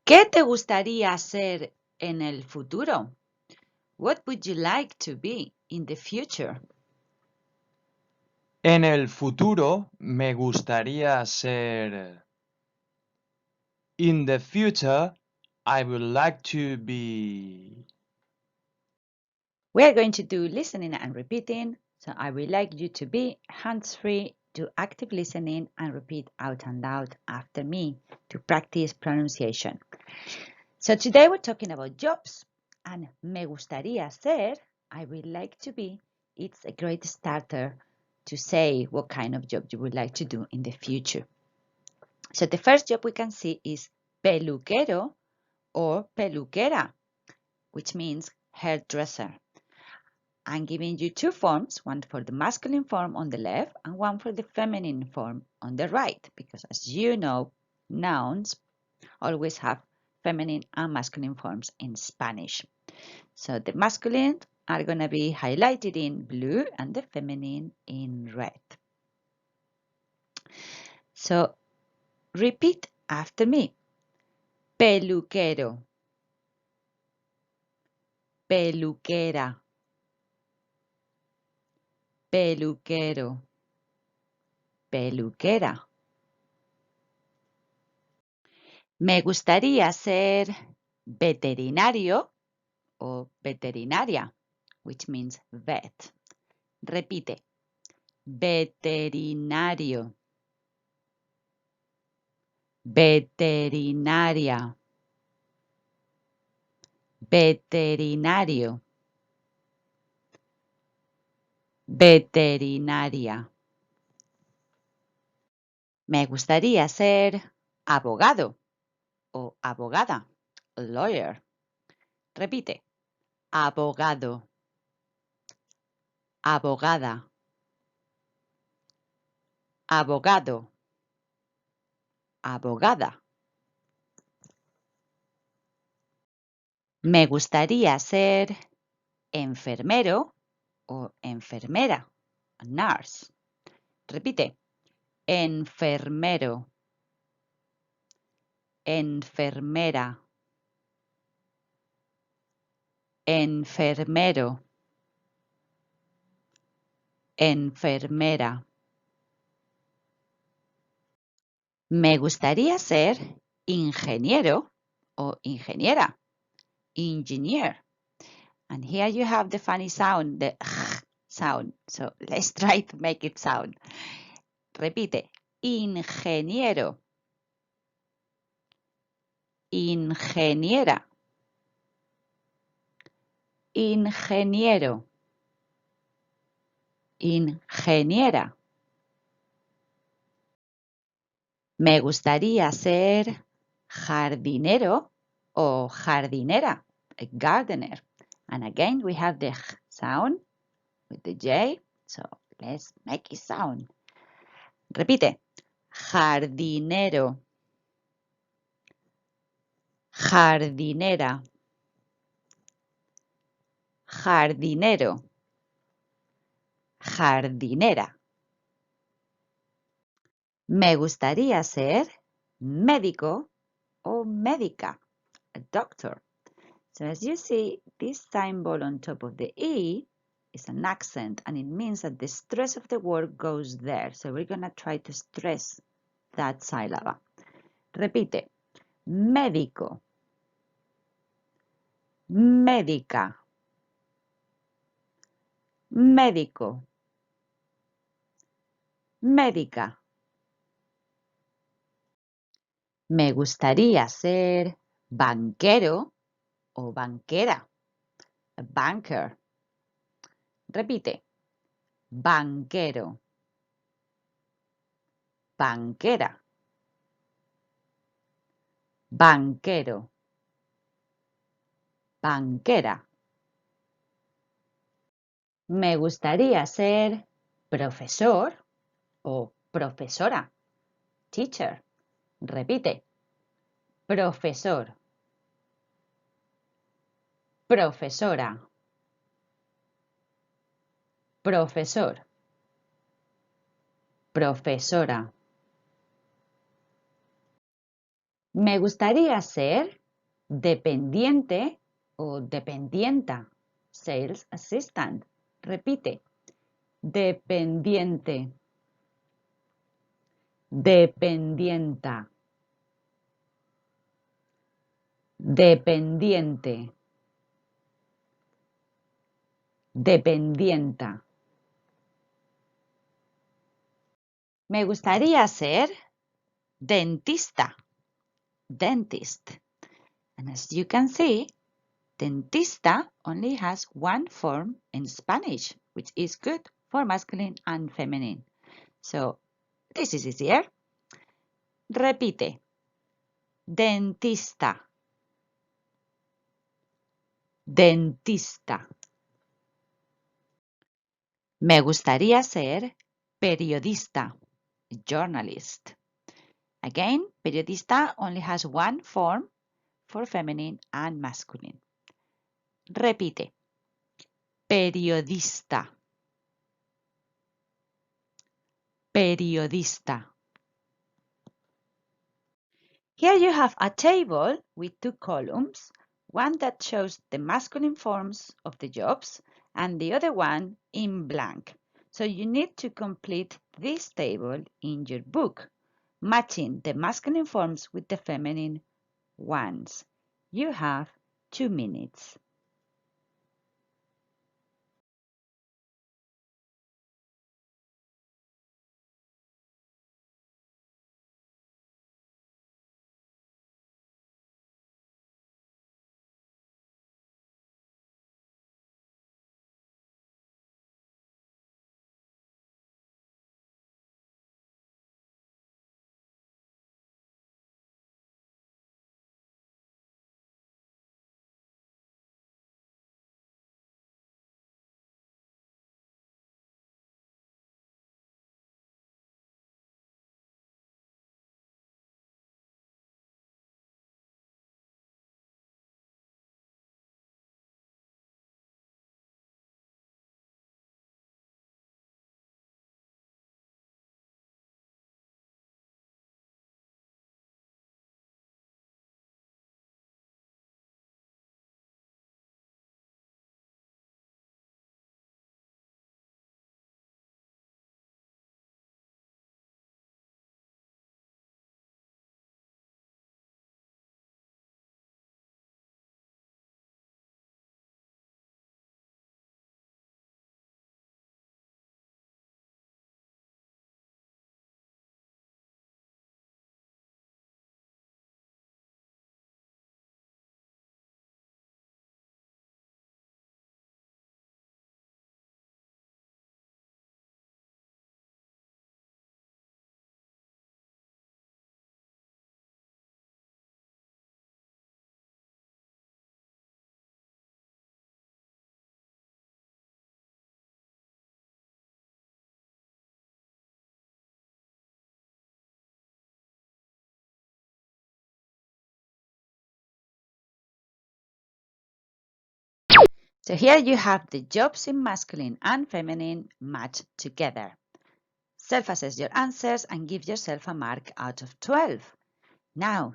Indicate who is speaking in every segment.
Speaker 1: ¿Qué te gustaría ser en el futuro? What would you like to be in the future?
Speaker 2: En el futuro me gustaría ser. In the future, I would like to be.
Speaker 1: We are going to do listening and repeating. So I would like you to be hands-free, do active listening and repeat out and loud after me to practice pronunciation. So today we're talking about jobs and me gustaría ser, I would like to be. It's a great starter to say what kind of job you would like to do in the future. So the first job we can see is peluquero or peluquera, which means hairdresser. I'm giving you two forms, one for the masculine form on the left and one for the feminine form on the right, because as you know, nouns always have feminine and masculine forms in Spanish. So the masculine are going to be highlighted in blue and the feminine in red. So repeat after me. Peluquero, peluquera, peluquero, peluquera. Me gustaría ser veterinario o veterinaria, which means vet. Repite. Veterinario. Veterinaria. Veterinario. Veterinaria. Me gustaría ser abogado o abogada, lawyer. Repite. Abogado. Abogada. Abogado. Abogada. Me gustaría ser enfermero o enfermera, nurse. Repite. Enfermero. Enfermera. Enfermero. Enfermera. Me gustaría ser ingeniero o ingeniera. Engineer. And here you have the funny sound, the sound. So let's try to make it sound. Repite. Ingeniero. Ingeniera. Ingeniero. Ingeniera. Me gustaría ser jardinero o jardinera, a gardener. And again, we have the sound with the J. So let's make it sound. Repite. Jardinero. Jardinera. Jardinero. Jardinera. Me gustaría ser médico o médica, a doctor. So as you see, this symbol on top of the E is an accent, and it means that the stress of the word goes there. So we're going to try to stress that syllable. Repite. Médico. Médica. Médico. Médica. Me gustaría ser banquero o banquera, a banker. Repite. Banquero. Banquera. Banquero. Banquera. Me gustaría ser profesor o profesora, teacher. Repite. Profesor. Profesora. Profesor. Profesora. Me gustaría ser dependiente o dependienta. Sales assistant. Repite. Dependiente. Dependienta. Dependiente. Dependienta. Me gustaría ser dentista. Dentist. And as you can see, dentista only has one form in Spanish, which is good for masculine and feminine. So this is easier. Repite. Dentista. Dentista. Me gustaría ser periodista. Journalist. Again, periodista only has one form for feminine and masculine. Repite. Periodista. Periodista. Here you have a table with two columns, one that shows the masculine forms of the jobs and the other one in blank. So you need to complete this table in your book, matching the masculine forms with the feminine ones. You have 2 minutes. So here you have the jobs in masculine and feminine matched together. Self-assess your answers and give yourself a mark out of 12. Now,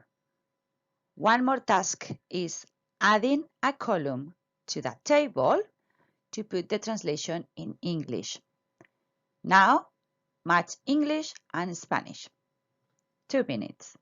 Speaker 1: one more task is adding a column to that table to put the translation in English. Now, match English and Spanish. 2 minutes.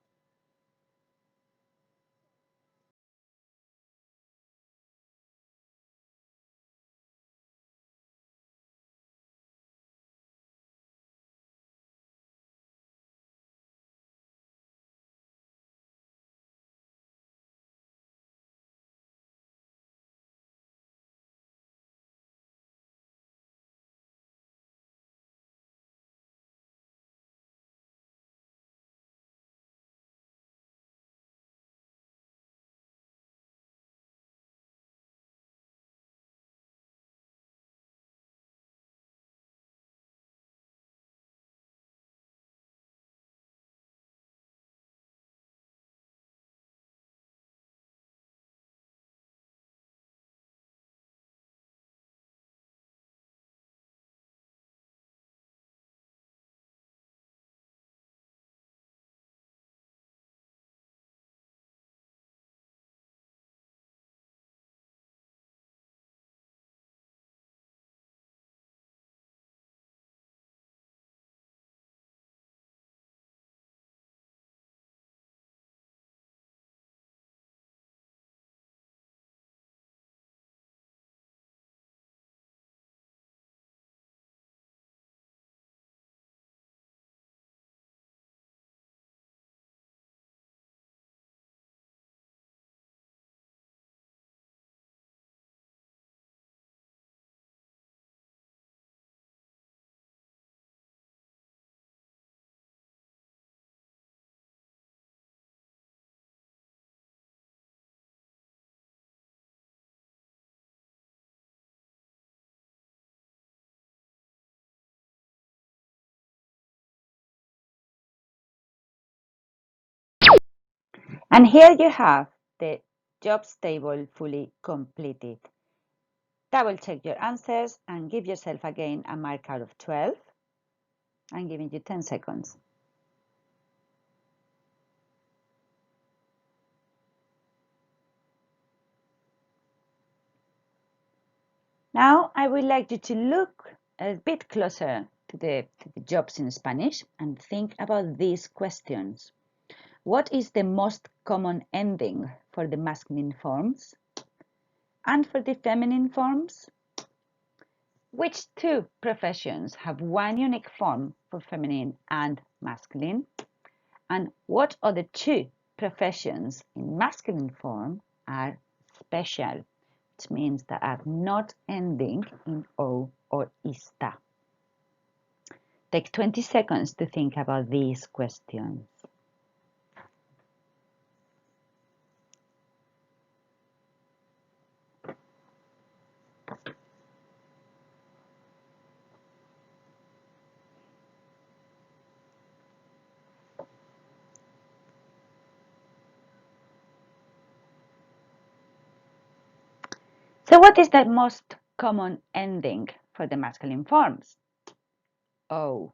Speaker 1: And here you have the jobs table fully completed. Double check your answers and give yourself again a mark out of 12. I'm giving you 10 seconds. Now I would like you to look a bit closer to the jobs in Spanish and think about these questions. What is the most common ending for the masculine forms? And for the feminine forms? Which two professions have one unique form for feminine and masculine? And what other two professions in masculine form are special, which means that are not ending in O or ista? Take 20 seconds to think about these questions. So what is the most common ending for the masculine forms? O.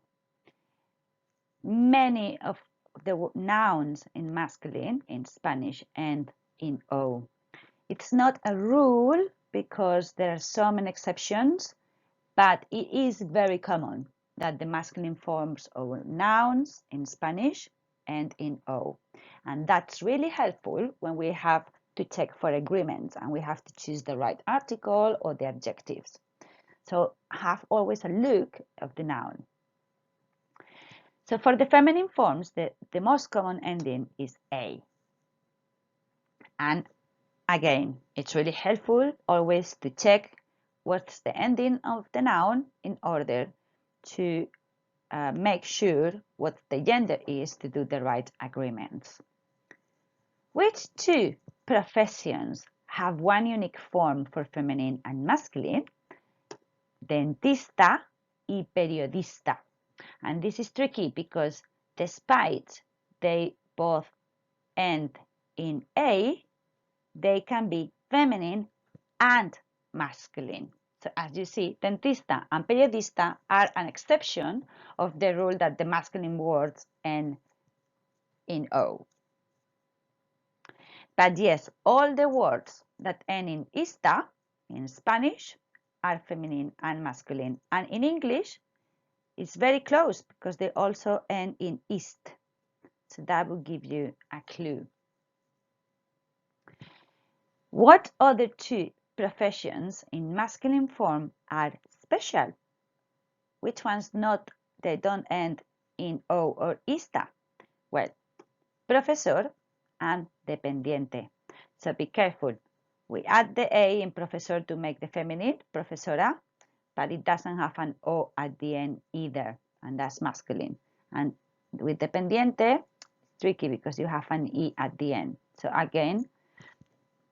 Speaker 1: Many of the nouns in masculine in Spanish end in O. It's not a rule because there are so many exceptions, but it is very common that the masculine forms of nouns in Spanish end in O. And that's really helpful when we have to check for agreements and we have to choose the right article or the adjectives. So have always a look of the noun. So for the feminine forms, the most common ending is A. And again, it's really helpful always to check what's the ending of the noun in order to make sure what the gender is to do the right agreements. Which two professions have one unique form for feminine and masculine? Dentista y periodista. And this is tricky because despite they both end in A, they can be feminine and masculine. So as you see, dentista and periodista are an exception of the rule that the masculine words end in O. But yes, all the words that end in ista in Spanish are feminine and masculine. And in English, it's very close because they also end in ist. So that will give you a clue. What other two professions in masculine form are special? Which ones they don't end in O or ista? Well, profesor and dependiente. So be careful. We add the A in profesor to make the feminine, profesora, but it doesn't have an O at the end either, and that's masculine. And with dependiente, it's tricky because you have an E at the end. So again,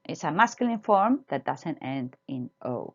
Speaker 1: it's a masculine form that doesn't end in O.